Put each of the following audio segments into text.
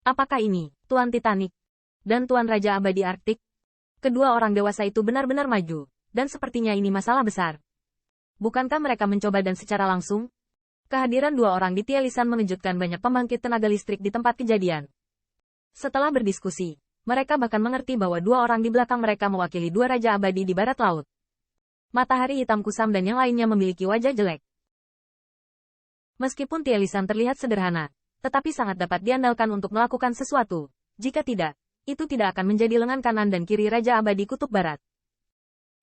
Apakah ini, Tuan Titanic? Dan Tuan Raja Abadi Arktik? Kedua orang dewasa itu benar-benar maju, dan sepertinya ini masalah besar. Bukankah mereka mencoba dan secara langsung? Kehadiran dua orang di Tielisan mengejutkan banyak pembangkit tenaga listrik di tempat kejadian. Setelah berdiskusi, mereka bahkan mengerti bahwa dua orang di belakang mereka mewakili dua Raja Abadi di barat laut. Matahari hitam kusam dan yang lainnya memiliki wajah jelek. Meskipun Tielisan terlihat sederhana, tetapi sangat dapat diandalkan untuk melakukan sesuatu. Jika tidak, itu tidak akan menjadi lengan kanan dan kiri Raja Abadi Kutub Barat.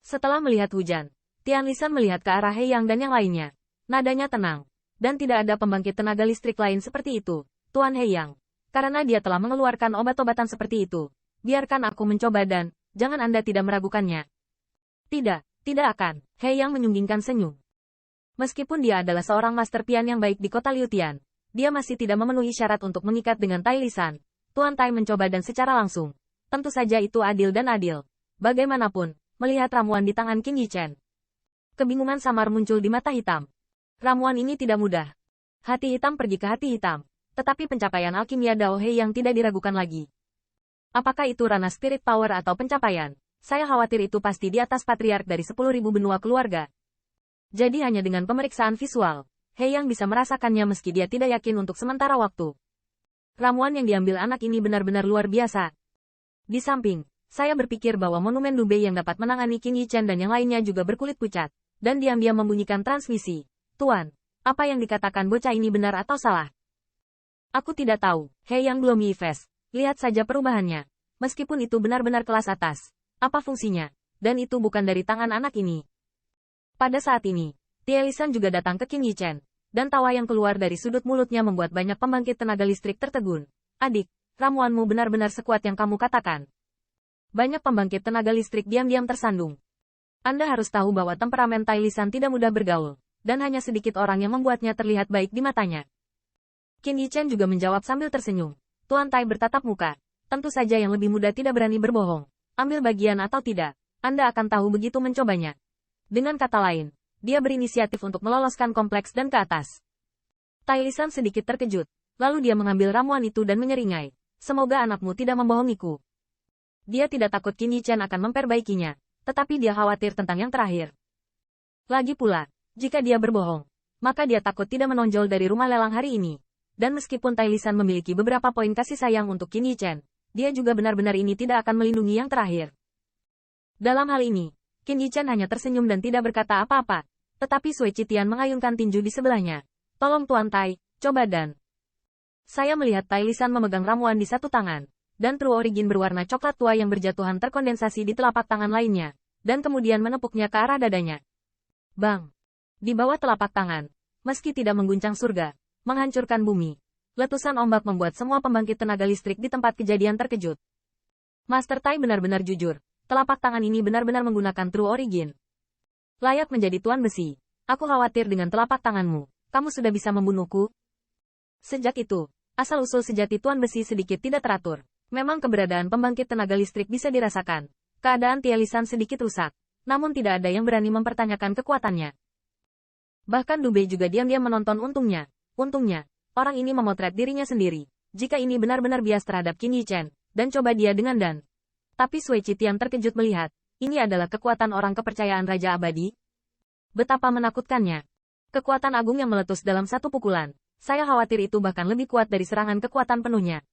Setelah melihat hujan, Tianlisan melihat ke arah He Yang dan yang lainnya. Nadanya tenang, dan tidak ada pembangkit tenaga listrik lain seperti itu, Tuan He Yang. Karena dia telah mengeluarkan obat-obatan seperti itu. Biarkan aku mencoba dan, jangan Anda tidak meragukannya. Tidak, tidak akan, He Yang menyunggingkan senyum. Meskipun dia adalah seorang master pian yang baik di kota Liutian, dia masih tidak memenuhi syarat untuk mengikat dengan Tai Lisan. Tuan Tai mencoba dan secara langsung. Tentu saja itu adil dan adil. Bagaimanapun, melihat ramuan di tangan Qin Yichen. Kebingungan samar muncul di mata hitam. Ramuan ini tidak mudah. Hati hitam pergi ke hati hitam. Tetapi pencapaian alkimia Dao He yang tidak diragukan lagi. Apakah itu ranah spirit power atau pencapaian? Saya khawatir itu pasti di atas patriark dari 10.000 benua keluarga. Jadi hanya dengan pemeriksaan visual, He Yang bisa merasakannya meski dia tidak yakin untuk sementara waktu. Ramuan yang diambil anak ini benar-benar luar biasa. Di samping, saya berpikir bahwa monumen Dube yang dapat menangani Qin Yichen dan yang lainnya juga berkulit pucat, dan diam-diam membunyikan transmisi. Tuan, apa yang dikatakan bocah ini benar atau salah? Aku tidak tahu, He Yang belum Yves. Lihat saja perubahannya. Meskipun itu benar-benar kelas atas, apa fungsinya? Dan itu bukan dari tangan anak ini. Pada saat ini, Tielisan juga datang ke Qin Yichen, dan tawa yang keluar dari sudut mulutnya membuat banyak pembangkit tenaga listrik tertegun. Adik, ramuanmu benar-benar sekuat yang kamu katakan. Banyak pembangkit tenaga listrik diam-diam tersandung. Anda harus tahu bahwa temperamen Tai Lisan tidak mudah bergaul, dan hanya sedikit orang yang membuatnya terlihat baik di matanya. Qin Yichen juga menjawab sambil tersenyum. Tuan Tai bertatap muka. Tentu saja yang lebih muda tidak berani berbohong. Ambil bagian atau tidak, Anda akan tahu begitu mencobanya. Dengan kata lain, dia berinisiatif untuk meloloskan kompleks dan ke atas. Tai Lisan sedikit terkejut, lalu dia mengambil ramuan itu dan menyeringai. Semoga anakmu tidak membohongiku. Dia tidak takut Qin Yichen akan memperbaikinya, tetapi dia khawatir tentang yang terakhir. Lagi pula, jika dia berbohong, maka dia takut tidak menonjol dari rumah lelang hari ini. Dan meskipun Tai Lisan memiliki beberapa poin kasih sayang untuk Qin Yichen, dia juga benar-benar ini tidak akan melindungi yang terakhir. Dalam hal ini, Qin Yichen hanya tersenyum dan tidak berkata apa-apa, tetapi Sui Qitian mengayunkan tinju di sebelahnya. Tolong Tuan Tai, coba dan. Saya melihat Tai Lisan memegang ramuan di satu tangan, dan True Origin berwarna coklat tua yang berjatuhan terkondensasi di telapak tangan lainnya, dan kemudian menepuknya ke arah dadanya. Bang! Di bawah telapak tangan, meski tidak mengguncang surga, menghancurkan bumi, letusan ombak membuat semua pembangkit tenaga listrik di tempat kejadian terkejut. Master Tai benar-benar jujur. Telapak tangan ini benar-benar menggunakan True Origin. Layak menjadi Tuan Besi. Aku khawatir dengan telapak tanganmu. Kamu sudah bisa membunuhku? Sejak itu, asal-usul sejati Tuan Besi sedikit tidak teratur. Memang keberadaan pembangkit tenaga listrik bisa dirasakan. Keadaan Tielisan sedikit rusak. Namun tidak ada yang berani mempertanyakan kekuatannya. Bahkan Dube juga diam-diam menonton untungnya. Untungnya, orang ini memotret dirinya sendiri. Jika ini benar-benar bias terhadap Qin Yichen, dan coba dia dengan dan. Tapi Sui Qitian terkejut melihat, ini adalah kekuatan orang kepercayaan Raja Abadi. Betapa menakutkannya. Kekuatan agung yang meletus dalam satu pukulan. Saya khawatir itu bahkan lebih kuat dari serangan kekuatan penuhnya.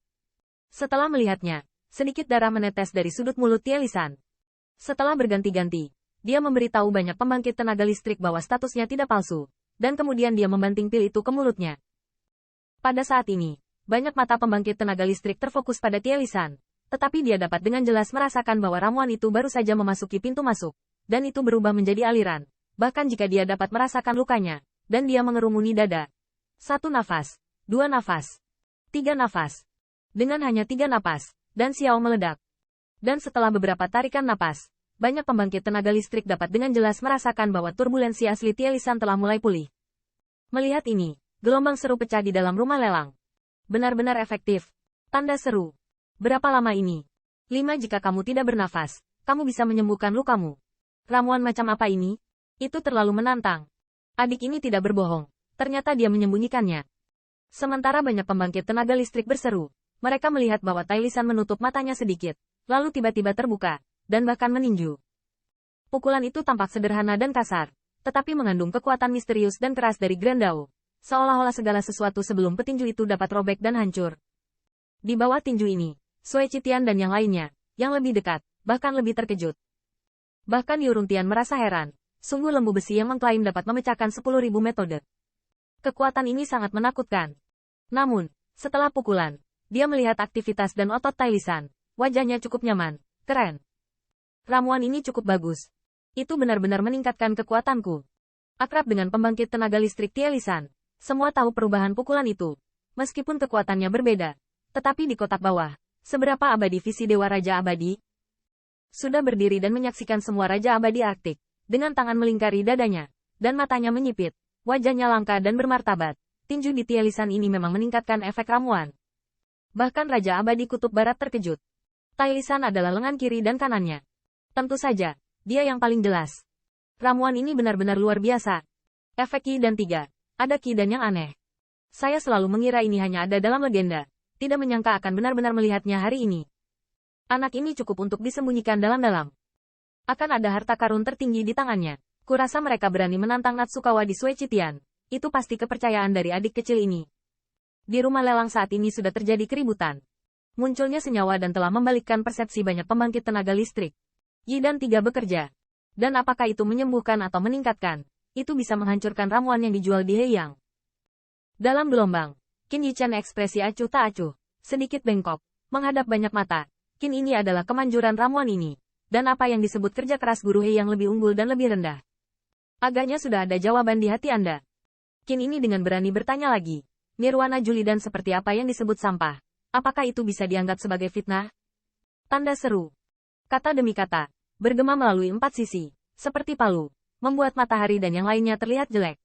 Setelah melihatnya, sedikit darah menetes dari sudut mulut Tielisan. Setelah berganti-ganti, dia memberitahu banyak pembangkit tenaga listrik bahwa statusnya tidak palsu, dan kemudian dia membanting pil itu ke mulutnya. Pada saat ini, banyak mata pembangkit tenaga listrik terfokus pada Tielisan. Tetapi dia dapat dengan jelas merasakan bahwa ramuan itu baru saja memasuki pintu masuk, dan itu berubah menjadi aliran, bahkan jika dia dapat merasakan lukanya, dan dia mengerumuni dada. 1 nafas, 2 nafas, 3 nafas. Dengan hanya 3 napas, dan Xiao meledak. Dan setelah beberapa tarikan napas, banyak pembangkit tenaga listrik dapat dengan jelas merasakan bahwa turbulensi asli Tielisan telah mulai pulih. Melihat ini, gelombang seru pecah di dalam rumah lelang. Benar-benar efektif. Tanda seru. Berapa lama ini? 5 jika kamu tidak bernafas, kamu bisa menyembuhkan lukamu. Ramuan macam apa ini? Itu terlalu menantang. Adik ini tidak berbohong. Ternyata dia menyembunyikannya. Sementara banyak pembangkit tenaga listrik berseru, mereka melihat bahwa Tailisan menutup matanya sedikit, lalu tiba-tiba terbuka, dan bahkan meninju. Pukulan itu tampak sederhana dan kasar, tetapi mengandung kekuatan misterius dan keras dari Grandao. Seolah-olah segala sesuatu sebelum petinju itu dapat robek dan hancur. Di bawah tinju ini, Sui Qitian dan yang lainnya, yang lebih dekat, bahkan lebih terkejut. Bahkan Yurungtian merasa heran, sungguh lembu besi yang mengklaim dapat memecahkan 10.000 metode. Kekuatan ini sangat menakutkan. Namun, setelah pukulan, dia melihat aktivitas dan otot Tailisan. Wajahnya cukup nyaman, keren. Ramuan ini cukup bagus. Itu benar-benar meningkatkan kekuatanku. Akrab dengan pembangkit tenaga listrik Tailisan, semua tahu perubahan pukulan itu. Meskipun kekuatannya berbeda, tetapi di kotak bawah, seberapa abadi visi Dewa Raja Abadi? Sudah berdiri dan menyaksikan semua Raja Abadi Arktik, dengan tangan melingkari dadanya, dan matanya menyipit, wajahnya langka dan bermartabat. Tinju di Tailisan ini memang meningkatkan efek ramuan. Bahkan Raja Abadi Kutub Barat terkejut. Tailisan adalah lengan kiri dan kanannya. Tentu saja, dia yang paling jelas. Ramuan ini benar-benar luar biasa. Efek Ki dan 3. Ada Ki dan yang aneh. Saya selalu mengira ini hanya ada dalam legenda. Tidak menyangka akan benar-benar melihatnya hari ini. Anak ini cukup untuk disembunyikan dalam-dalam. Akan ada harta karun tertinggi di tangannya. Kurasa mereka berani menantang Natsukawa di Sui Qitian. Itu pasti kepercayaan dari adik kecil ini. Di rumah lelang saat ini sudah terjadi keributan. Munculnya senyawa dan telah membalikkan persepsi banyak pembangkit tenaga listrik. Yi dan 3 bekerja. Dan apakah itu menyembuhkan atau meningkatkan? Itu bisa menghancurkan ramuan yang dijual di Heiyang. Dalam gelombang, Qin Yichan ekspresi acuh tak acuh, sedikit bengkok, menghadap banyak mata. Qin ini adalah kemanjuran ramuan ini. Dan apa yang disebut kerja keras guru Heiyang lebih unggul dan lebih rendah? Agaknya sudah ada jawaban di hati Anda. Qin ini dengan berani bertanya lagi. Nirwana Julidan seperti apa yang disebut sampah? Apakah itu bisa dianggap sebagai fitnah? Tanda seru. Kata demi kata, bergema melalui 4 sisi, seperti palu, membuat matahari dan yang lainnya terlihat jelek.